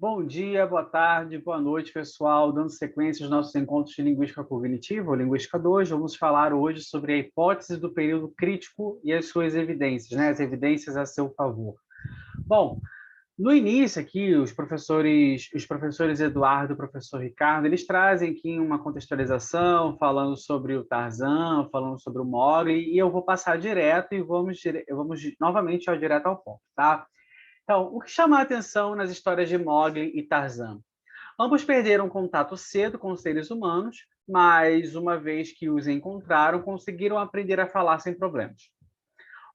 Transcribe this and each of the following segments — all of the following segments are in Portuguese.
Bom dia, boa tarde, boa noite, pessoal. Dando sequência aos nossos encontros de Linguística Cognitiva, ou Linguística 2, vamos falar hoje sobre a hipótese do período crítico e as suas evidências, né? As evidências a seu favor. Bom, no início aqui, os professores Eduardo e o professor Ricardo, eles trazem aqui uma contextualização, falando sobre o Tarzan, falando sobre o Mowgli, e eu vou passar direto e vamos novamente direto ao ponto, tá? Então, o que chama a atenção nas histórias de Mowgli e Tarzan? Ambos perderam contato cedo com os seres humanos, mas uma vez que os encontraram, conseguiram aprender a falar sem problemas.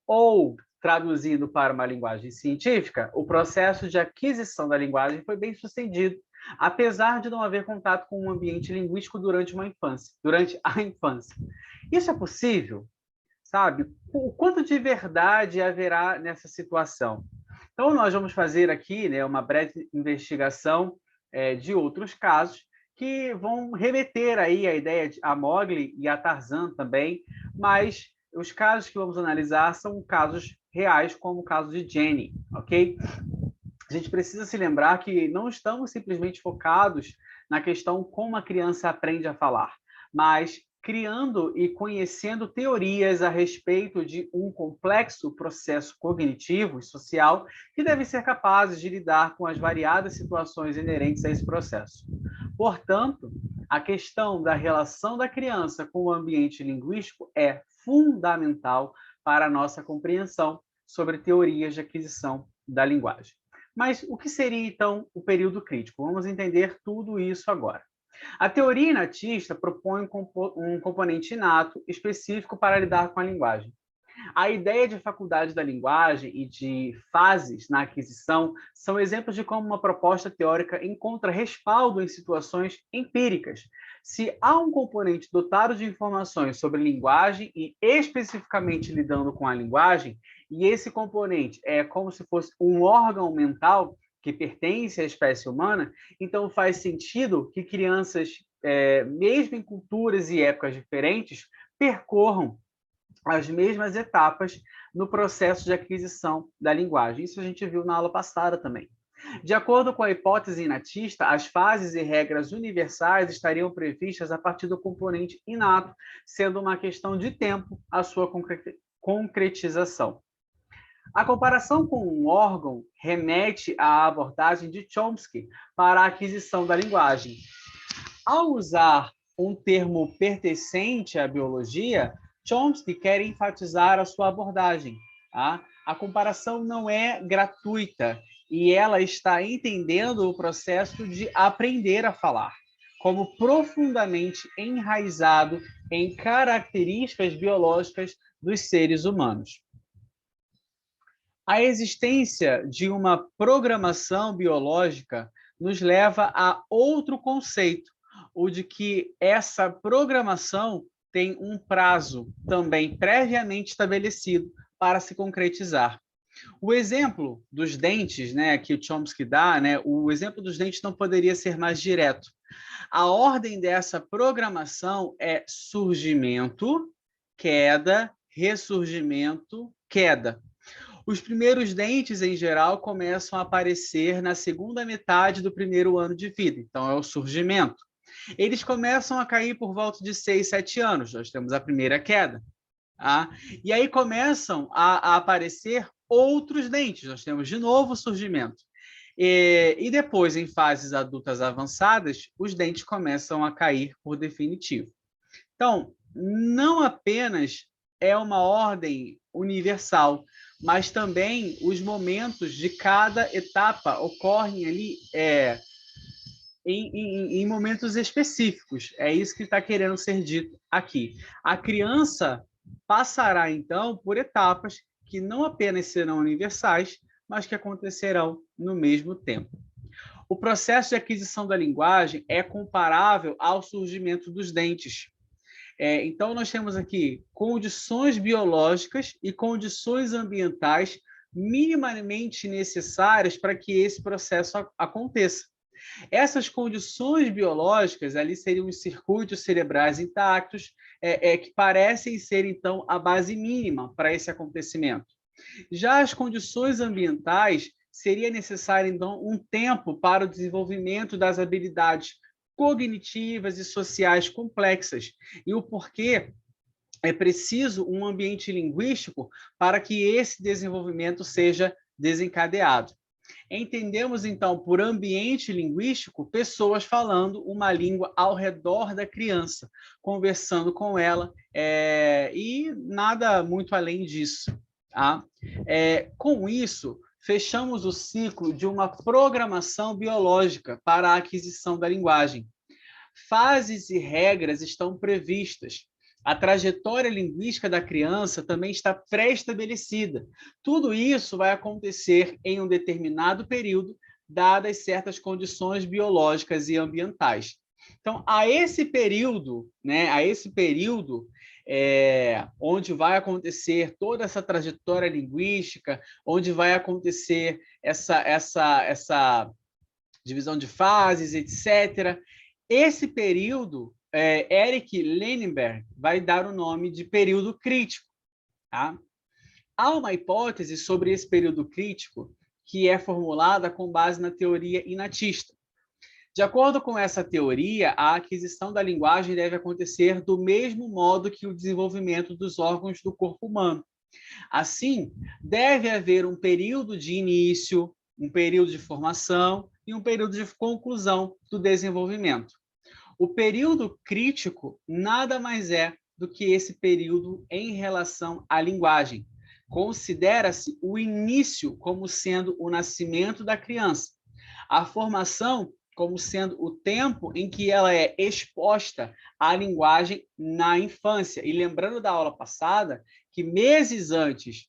Ou, traduzindo para uma linguagem científica, o processo de aquisição da linguagem foi bem sucedido, apesar de não haver contato com um ambiente linguístico durante a infância. Isso é possível? Sabe? O quanto de verdade haverá nessa situação? Então, nós vamos fazer aqui, né, uma breve investigação de outros casos que vão remeter aí a ideia de a Mowgli e a Tarzan também, mas os casos que vamos analisar são casos reais, como o caso de Jenny, ok? A gente precisa se lembrar que não estamos simplesmente focados na questão como a criança aprende a falar, mas criando e conhecendo teorias a respeito de um complexo processo cognitivo e social que deve ser capazes de lidar com as variadas situações inerentes a esse processo. Portanto, a questão da relação da criança com o ambiente linguístico é fundamental para a nossa compreensão sobre teorias de aquisição da linguagem. Mas o que seria, então, o período crítico? Vamos entender tudo isso agora. A teoria inatista propõe um componente inato específico para lidar com a linguagem. A ideia de faculdade da linguagem e de fases na aquisição são exemplos de como uma proposta teórica encontra respaldo em situações empíricas. Se há um componente dotado de informações sobre linguagem e especificamente lidando com a linguagem, e esse componente é como se fosse um órgão mental que pertence à espécie humana, então faz sentido que crianças, mesmo em culturas e épocas diferentes, percorram as mesmas etapas no processo de aquisição da linguagem. Isso a gente viu na aula passada também. De acordo com a hipótese inatista, as fases e regras universais estariam previstas a partir do componente inato, sendo uma questão de tempo a sua concretização. A comparação com um órgão remete à abordagem de Chomsky para a aquisição da linguagem. Ao usar um termo pertencente à biologia, Chomsky quer enfatizar a sua abordagem. Tá? A comparação não é gratuita e ela está entendendo o processo de aprender a falar como profundamente enraizado em características biológicas dos seres humanos. A existência de uma programação biológica nos leva a outro conceito, o de que essa programação tem um prazo também previamente estabelecido para se concretizar. O exemplo dos dentes, né, que o Chomsky dá, né, o exemplo dos dentes não poderia ser mais direto. A ordem dessa programação é surgimento, queda, ressurgimento, queda. Os primeiros dentes, em geral, começam a aparecer na segunda metade do primeiro ano de vida, então é o surgimento. Eles começam a cair por volta de 6, 7 anos, nós temos a primeira queda. Tá? E aí começam a aparecer outros dentes, nós temos de novo o surgimento. E depois, em fases adultas avançadas, os dentes começam a cair por definitivo. Então, não apenas é uma ordem universal, mas também os momentos de cada etapa ocorrem ali em momentos específicos. É isso que está querendo ser dito aqui. A criança passará, então, por etapas que não apenas serão universais, mas que acontecerão no mesmo tempo. O processo de aquisição da linguagem é comparável ao surgimento dos dentes. Então, nós temos aqui condições biológicas e condições ambientais minimamente necessárias para que esse processo aconteça. Essas condições biológicas ali seriam os circuitos cerebrais intactos, que parecem ser, então, a base mínima para esse acontecimento. Já as condições ambientais seria necessário, então, um tempo para o desenvolvimento das habilidades cognitivas e sociais complexas, e o porquê é preciso um ambiente linguístico para que esse desenvolvimento seja desencadeado. Entendemos, então, por ambiente linguístico, pessoas falando uma língua ao redor da criança, conversando com ela, e nada muito além disso. Tá? Com isso, fechamos o ciclo de uma programação biológica para a aquisição da linguagem. Fases e regras estão previstas. A trajetória linguística da criança também está pré-estabelecida. Tudo isso vai acontecer em um determinado período, dadas certas condições biológicas e ambientais. Então, a esse período, onde vai acontecer toda essa trajetória linguística, onde vai acontecer essa divisão de fases, etc., esse período, Eric Lenenberg vai dar o nome de período crítico. Tá? Há uma hipótese sobre esse período crítico que é formulada com base na teoria inatista. De acordo com essa teoria, a aquisição da linguagem deve acontecer do mesmo modo que o desenvolvimento dos órgãos do corpo humano. Assim, deve haver um período de início, um período de formação e um período de conclusão do desenvolvimento. O período crítico nada mais é do que esse período em relação à linguagem. Considera-se o início como sendo o nascimento da criança, a formação como sendo o tempo em que ela é exposta à linguagem na infância. E lembrando da aula passada, que meses antes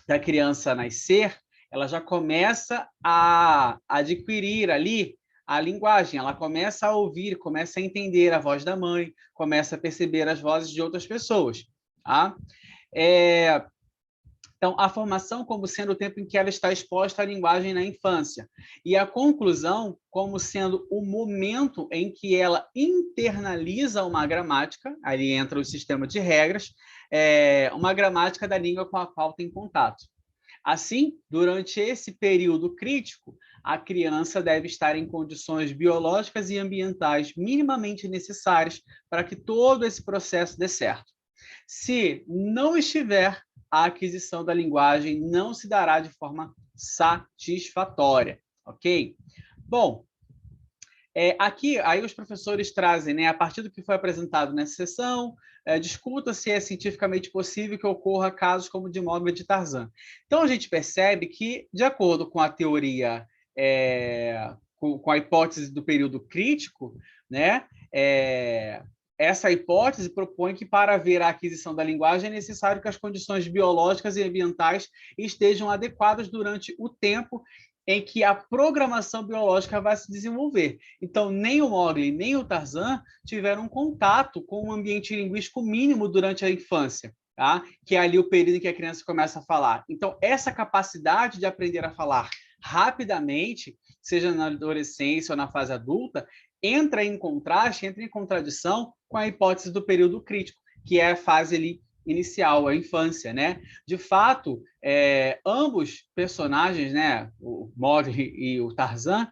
da criança nascer, ela já começa a adquirir ali a linguagem, ela começa a ouvir, começa a entender a voz da mãe, começa a perceber as vozes de outras pessoas. Tá? Então, a formação como sendo o tempo em que ela está exposta à linguagem na infância. E a conclusão como sendo o momento em que ela internaliza uma gramática, ali entra o sistema de regras, uma gramática da língua com a qual tem contato. Assim, durante esse período crítico, a criança deve estar em condições biológicas e ambientais minimamente necessárias para que todo esse processo dê certo. Se não estiver, a aquisição da linguagem não se dará de forma satisfatória, ok? Bom, aqui, aí os professores trazem, né, a partir do que foi apresentado nessa sessão, discuta se é cientificamente possível que ocorra casos como o de Mowgli de Tarzan. Então, a gente percebe que, de acordo com a teoria, com a hipótese do período crítico, né, essa hipótese propõe que, para haver a aquisição da linguagem, é necessário que as condições biológicas e ambientais estejam adequadas durante o tempo em que a programação biológica vai se desenvolver. Então, nem o Mowgli, nem o Tarzan tiveram contato com um ambiente linguístico mínimo durante a infância, tá? Que é ali o período em que a criança começa a falar. Então, essa capacidade de aprender a falar rapidamente, seja na adolescência ou na fase adulta, entra em contraste, entra em contradição com a hipótese do período crítico, que é a fase ali inicial, a infância, né? De fato, ambos personagens, né, o Mowgli e o Tarzan,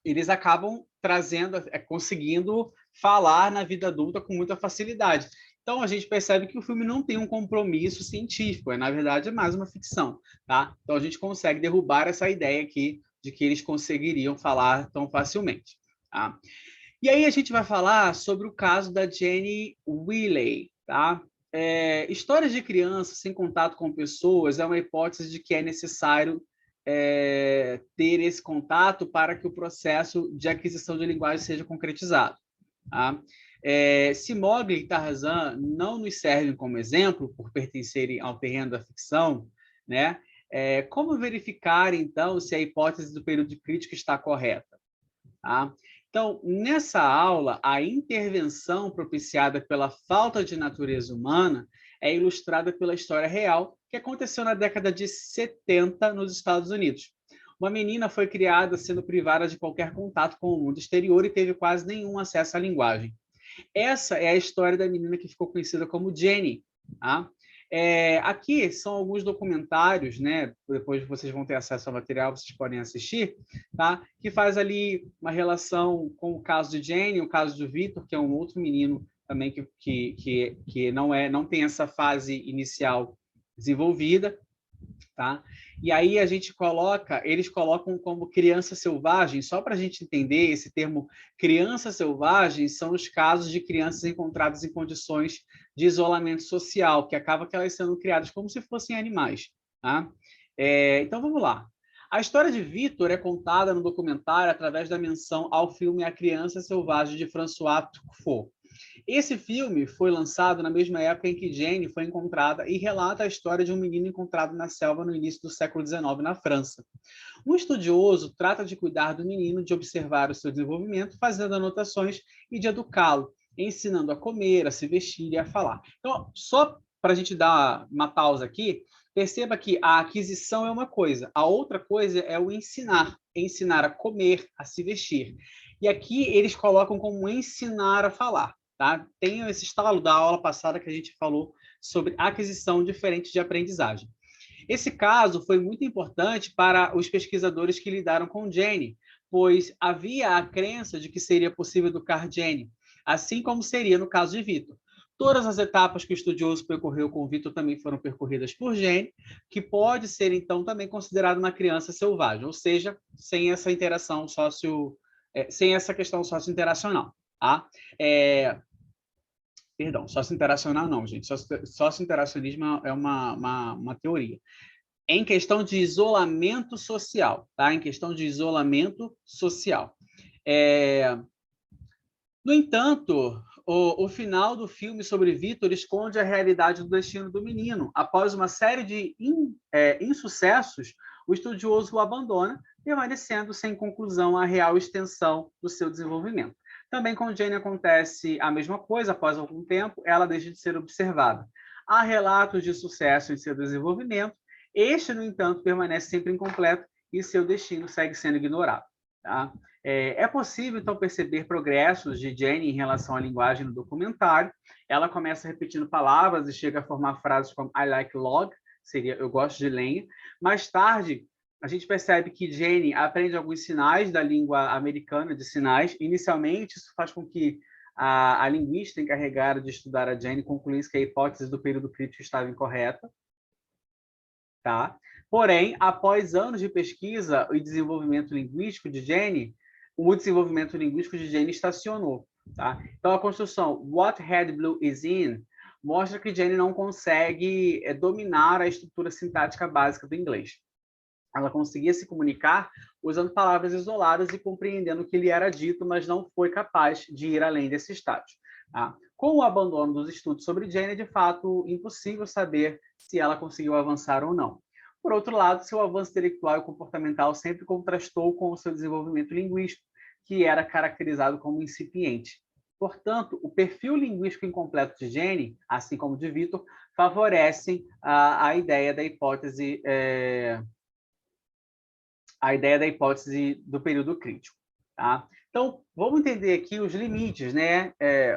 eles acabam trazendo, conseguindo falar na vida adulta com muita facilidade. Então, a gente percebe que o filme não tem um compromisso científico, na verdade, é mais uma ficção, tá? Então, a gente consegue derrubar essa ideia aqui de que eles conseguiriam falar tão facilmente, tá? E aí a gente vai falar sobre o caso da Jenny Willey, tá? Histórias de crianças sem contato com pessoas é uma hipótese de que é necessário ter esse contato para que o processo de aquisição de linguagem seja concretizado. Tá? Se Mowgli e Tarzan não nos servem como exemplo por pertencerem ao terreno da ficção, né? Como verificar, então, se a hipótese do período crítico está correta? Tá? Então, nessa aula, a intervenção propiciada pela falta de natureza humana é ilustrada pela história real que aconteceu na década de 70 nos Estados Unidos. Uma menina foi criada sendo privada de qualquer contato com o mundo exterior e teve quase nenhum acesso à linguagem. Essa é a história da menina que ficou conhecida como Jenny. Tá? Aqui são alguns documentários, né? Depois vocês vão ter acesso ao material, vocês podem assistir, tá? Que faz ali uma relação com o caso de Jenny, o caso do Victor, que é um outro menino também que não tem essa fase inicial desenvolvida, tá? E aí eles colocam como criança selvagem, só para a gente entender esse termo criança selvagem, são os casos de crianças encontradas em condições de isolamento social, que acaba que elas sendo criadas como se fossem animais, tá? Então vamos lá. A história de Victor é contada no documentário através da menção ao filme A Criança Selvagem de François Truffaut. Esse filme foi lançado na mesma época em que Jenny foi encontrada e relata a história de um menino encontrado na selva no início do século XIX na França. Um estudioso trata de cuidar do menino, de observar o seu desenvolvimento, fazendo anotações e de educá-lo, ensinando a comer, a se vestir e a falar. Então, só para a gente dar uma pausa aqui, perceba que a aquisição é uma coisa, a outra coisa é o ensinar a comer, a se vestir. E aqui eles colocam como ensinar a falar. Tá? Tem esse estalo da aula passada que a gente falou sobre aquisição diferente de aprendizagem. Esse caso foi muito importante para os pesquisadores que lidaram com Jenny, pois havia a crença de que seria possível educar Jenny, assim como seria no caso de Victor. Todas as etapas que o estudioso percorreu com Victor também foram percorridas por Jenny, que pode ser, então, também considerada uma criança selvagem, ou seja, sem essa interação sem essa questão socio-interacional. Tá? Perdão, sócio-interacional não, gente. Sócio-interacionismo é uma teoria. Em questão de isolamento social, tá? Em questão de isolamento social. No entanto, o final do filme sobre Victor esconde a realidade do destino do menino. Após uma série de insucessos, o estudioso o abandona, permanecendo sem conclusão a real extensão do seu desenvolvimento. Também com Jenny acontece a mesma coisa, após algum tempo, ela deixa de ser observada. Há relatos de sucesso em seu desenvolvimento, este, no entanto, permanece sempre incompleto e seu destino segue sendo ignorado. Tá? É possível, então, perceber progressos de Jenny em relação à linguagem no documentário. Ela começa repetindo palavras e chega a formar frases como I like log, seria eu gosto de lenha. Mais tarde, a gente percebe que Jenny aprende alguns sinais da língua americana de sinais. Inicialmente, isso faz com que a linguista encarregada de estudar a Jenny concluísse que a hipótese do período crítico estava incorreta. Tá? Porém, após anos de pesquisa e desenvolvimento linguístico de Jenny, o desenvolvimento linguístico de Jenny estacionou. Tá? Então, a construção What Red Blue is in mostra que Jenny não consegue dominar a estrutura sintática básica do inglês. Ela conseguia se comunicar usando palavras isoladas e compreendendo o que lhe era dito, mas não foi capaz de ir além desse estágio. Tá? Com o abandono dos estudos sobre Jenny, é de fato impossível saber se ela conseguiu avançar ou não. Por outro lado, seu avanço intelectual e comportamental sempre contrastou com o seu desenvolvimento linguístico, que era caracterizado como incipiente. Portanto, o perfil linguístico incompleto de Jenny, assim como de Victor, favorecem a ideia da hipótese do período crítico. Tá? Então, vamos entender aqui os limites, né?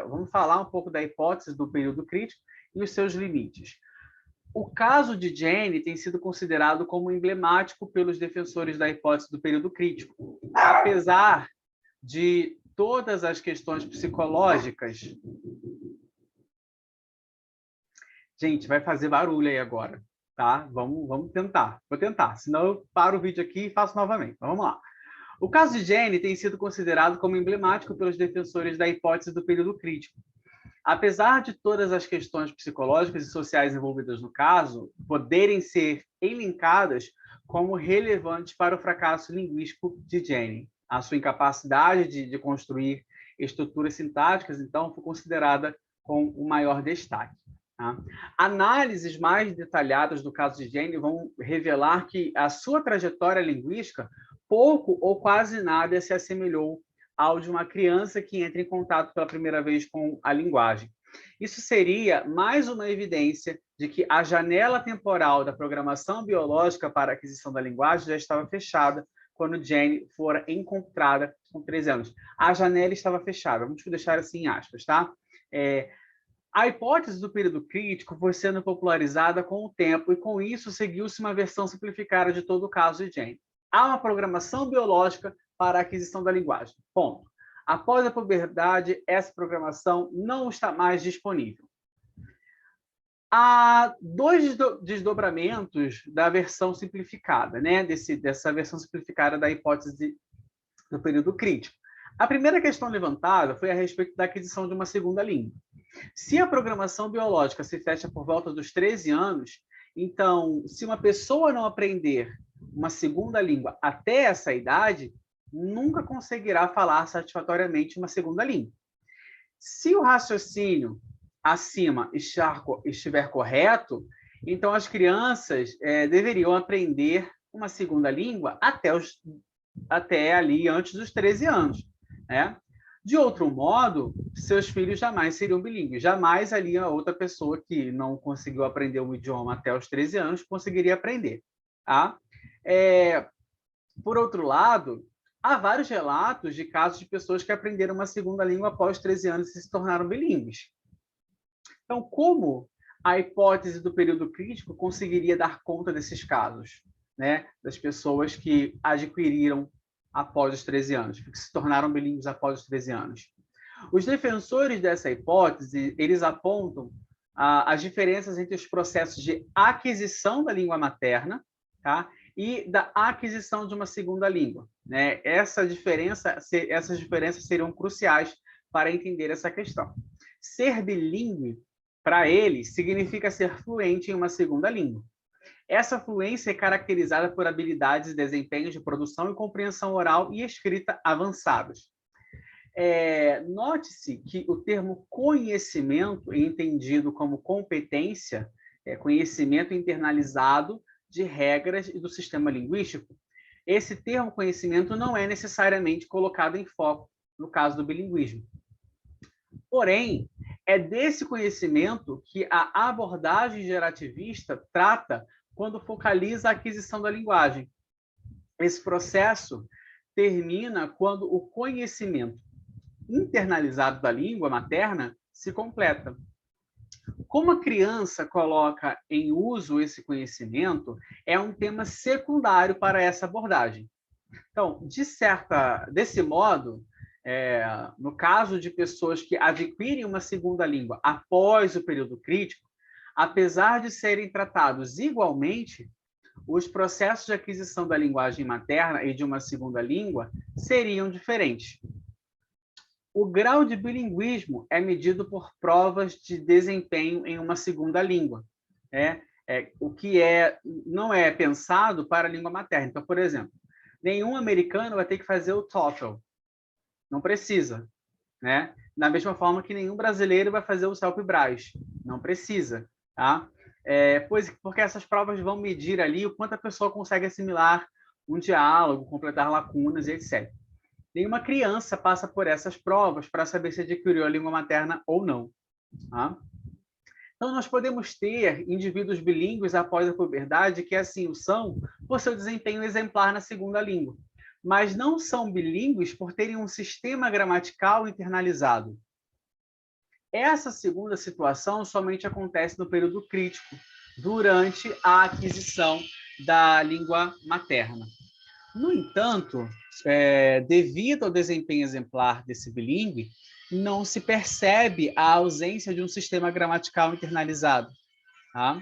Vamos falar um pouco da hipótese do período crítico e os seus limites. O caso de Jenny tem sido considerado como emblemático pelos defensores da hipótese do período crítico. Apesar de todas as questões psicológicas... Gente, vai fazer barulho aí agora. Tá? Vamos tentar. Vou tentar, senão eu paro o vídeo aqui e faço novamente. Então, vamos lá. O caso de Jenny tem sido considerado como emblemático pelos defensores da hipótese do período crítico. Apesar de todas as questões psicológicas e sociais envolvidas no caso poderem ser elencadas como relevantes para o fracasso linguístico de Jenny, a sua incapacidade de construir estruturas sintáticas, então, foi considerada com o maior destaque. Tá? Análises mais detalhadas do caso de Jenny vão revelar que a sua trajetória linguística pouco ou quase nada se assemelhou ao de uma criança que entra em contato pela primeira vez com a linguagem. Isso seria mais uma evidência de que a janela temporal da programação biológica para a aquisição da linguagem já estava fechada quando Jenny fora encontrada com 13 anos. A janela estava fechada, vamos deixar assim em aspas, tá? A hipótese do período crítico foi sendo popularizada com o tempo e, com isso, seguiu-se uma versão simplificada de todo o caso de Jane. Há uma programação biológica para a aquisição da linguagem. Ponto. Após a puberdade, essa programação não está mais disponível. Há dois desdobramentos da versão simplificada, né? Dessa versão simplificada da hipótese do período crítico. A primeira questão levantada foi a respeito da aquisição de uma segunda língua. Se a programação biológica se fecha por volta dos 13 anos, então, se uma pessoa não aprender uma segunda língua até essa idade, nunca conseguirá falar satisfatoriamente uma segunda língua. Se o raciocínio acima estiver correto, então as crianças deveriam aprender uma segunda língua até ali antes dos 13 anos, né? De outro modo, seus filhos jamais seriam bilíngues. Jamais ali a outra pessoa que não conseguiu aprender um idioma até os 13 anos conseguiria aprender. Tá? Por outro lado, há vários relatos de casos de pessoas que aprenderam uma segunda língua após 13 anos e se tornaram bilíngues. Então, como a hipótese do período crítico conseguiria dar conta desses casos, né? Das pessoas que adquiriram após os 13 anos, que se tornaram bilíngues após os 13 anos. Os defensores dessa hipótese, eles apontam as diferenças entre os processos de aquisição da língua materna, tá? E da aquisição de uma segunda língua, né? Essas diferenças seriam cruciais para entender essa questão. Ser bilíngue, para eles, significa ser fluente em uma segunda língua. Essa fluência é caracterizada por habilidades e desempenhos de produção e compreensão oral e escrita avançados. Note-se que o termo conhecimento, entendido como competência, conhecimento internalizado de regras e do sistema linguístico, esse termo conhecimento não é necessariamente colocado em foco no caso do bilinguismo. Porém, é desse conhecimento que a abordagem gerativista trata quando focaliza a aquisição da linguagem. Esse processo termina quando o conhecimento internalizado da língua materna se completa. Como a criança coloca em uso esse conhecimento, é um tema secundário para essa abordagem. Então, desse modo, no caso de pessoas que adquirem uma segunda língua após o período crítico, apesar de serem tratados igualmente, os processos de aquisição da linguagem materna e de uma segunda língua seriam diferentes. O grau de bilinguismo é medido por provas de desempenho em uma segunda língua, o que não é pensado para a língua materna. Então, por exemplo, nenhum americano vai ter que fazer o TOEFL. Não precisa, né? Da mesma forma que nenhum brasileiro vai fazer o CELP-BRAS. Não precisa, tá? Porque essas provas vão medir ali o quanto a pessoa consegue assimilar um diálogo, completar lacunas e etc. Nenhuma criança passa por essas provas para saber se adquiriu a língua materna ou não. Tá? Então, nós podemos ter indivíduos bilíngues após a puberdade que assim o são por seu desempenho exemplar na segunda língua, mas não são bilíngues por terem um sistema gramatical internalizado. Essa segunda situação somente acontece no período crítico, durante a aquisição da língua materna. No entanto, devido ao desempenho exemplar desse bilíngue, não se percebe a ausência de um sistema gramatical internalizado. Tá?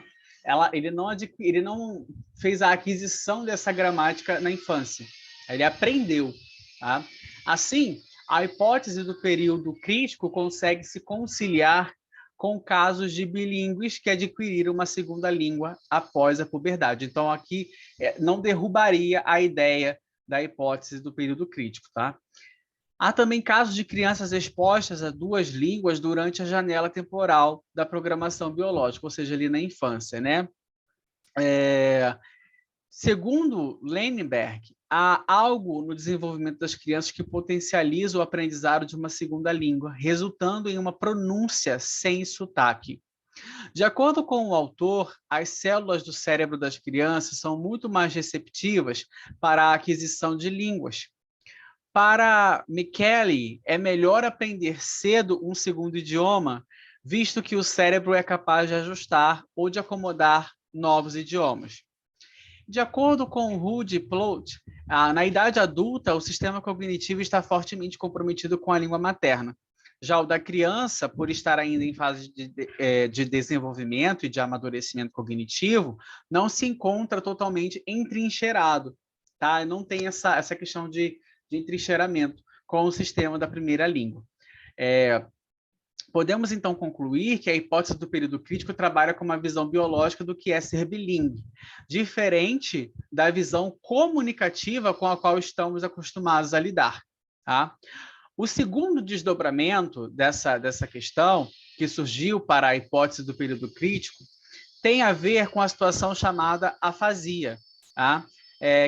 Ele não fez a aquisição dessa gramática na infância. Ele aprendeu. Tá? Assim, a hipótese do período crítico consegue se conciliar com casos de bilíngues que adquiriram uma segunda língua após a puberdade. Então, aqui não derrubaria a ideia da hipótese do período crítico. Tá? Há também casos de crianças expostas a duas línguas durante a janela temporal da programação biológica, ou seja, ali na infância, né? Segundo Leineberg, há algo no desenvolvimento das crianças que potencializa o aprendizado de uma segunda língua, resultando em uma pronúncia sem sotaque. De acordo com o autor, as células do cérebro das crianças são muito mais receptivas para a aquisição de línguas. Para Micheli, é melhor aprender cedo um segundo idioma visto que o cérebro é capaz de ajustar ou de acomodar novos idiomas. De acordo com Rudy Plout, na idade adulta, o sistema cognitivo está fortemente comprometido com a língua materna. Já o da criança, por estar ainda em fase de desenvolvimento e de amadurecimento cognitivo, não se encontra totalmente entrincheirado, tá? Não tem essa questão de entrincheiramento com o sistema da primeira língua. Podemos, então, concluir que a hipótese do período crítico trabalha com uma visão biológica do que é ser bilíngue, diferente da visão comunicativa com a qual estamos acostumados a lidar. Tá? O segundo desdobramento dessa questão, que surgiu para a hipótese do período crítico, tem a ver com a situação chamada afasia, tá?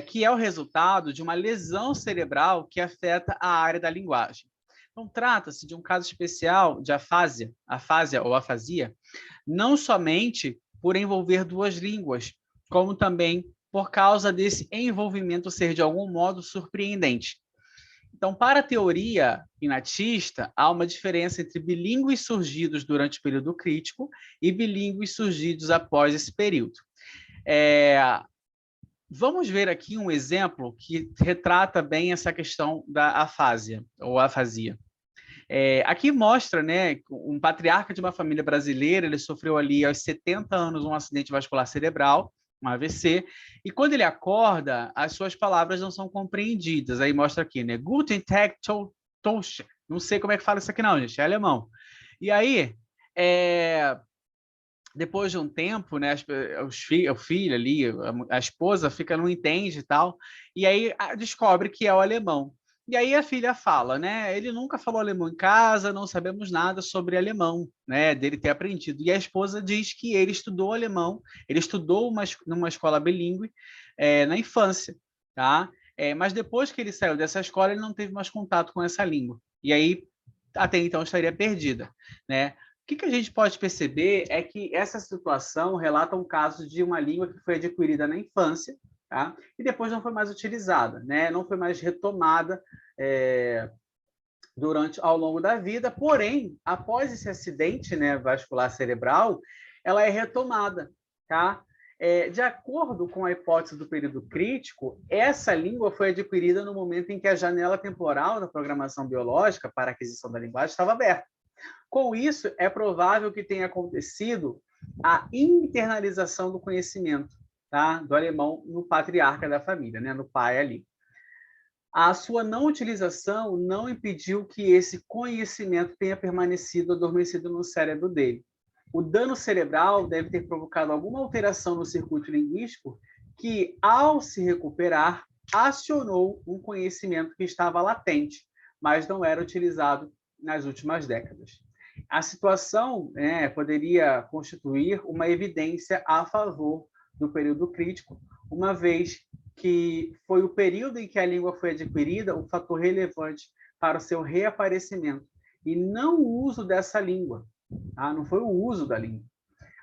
Que é o resultado de uma lesão cerebral que afeta a área da linguagem. Então, trata-se de um caso especial de afasia ou afasia, não somente por envolver duas línguas, como também por causa desse envolvimento ser de algum modo surpreendente. Então, para a teoria inatista, há uma diferença entre bilíngues surgidos durante o período crítico e bilíngues surgidos após esse período. Vamos ver aqui um exemplo que retrata bem essa questão da afasia ou afasia. Aqui mostra, né, um patriarca de uma família brasileira, ele sofreu ali aos 70 anos um acidente vascular cerebral, um AVC, e quando ele acorda, as suas palavras não são compreendidas. Aí mostra aqui, né, Guten Tag, Tosche. Não sei como é que fala isso aqui não, gente, é alemão. E aí, depois de um tempo, né, o filho ali, a esposa não entende e tal, e aí descobre que é o alemão. E aí a filha fala, né? Ele nunca falou alemão em casa, não sabemos nada sobre alemão, né? Dele ter aprendido. E a esposa diz que ele estudou alemão, ele estudou numa escola bilíngue na infância, tá? Mas depois que ele saiu dessa escola, ele não teve mais contato com essa língua. E aí, até então, estaria perdida, né? O que a gente pode perceber é que essa situação relata um caso de uma língua que foi adquirida na infância, tá? E depois não foi mais utilizada, né? Não foi mais retomada ao longo da vida, porém, após esse acidente, né, vascular cerebral, ela é retomada. Tá? De acordo com a hipótese do período crítico, essa língua foi adquirida no momento em que a janela temporal da programação biológica para a aquisição da linguagem estava aberta. Com isso, é provável que tenha acontecido a internalização do conhecimento, tá? Do alemão no patriarca da família, né? No pai ali. A sua não utilização não impediu que esse conhecimento tenha permanecido adormecido no cérebro dele. O dano cerebral deve ter provocado alguma alteração no circuito linguístico que, ao se recuperar, acionou um conhecimento que estava latente, mas não era utilizado nas últimas décadas. A situação poderia constituir uma evidência a favor do período crítico, uma vez que foi o período em que a língua foi adquirida um fator relevante para o seu reaparecimento, e não o uso dessa língua, tá? Não foi o uso da língua.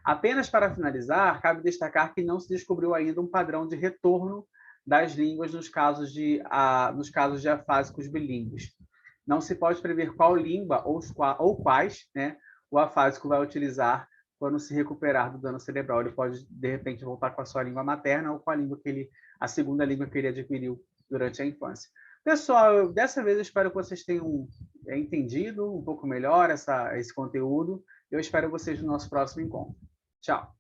Apenas para finalizar, cabe destacar que não se descobriu ainda um padrão de retorno das línguas nos casos de afásicos bilíngues. Não se pode prever qual língua ou quais, né, o afásico vai utilizar quando se recuperar do dano cerebral. Ele pode, de repente, voltar com a sua língua materna ou com a segunda língua que ele adquiriu durante a infância. Pessoal, dessa vez eu espero que vocês tenham entendido um pouco melhor esse conteúdo. Eu espero vocês no nosso próximo encontro. Tchau!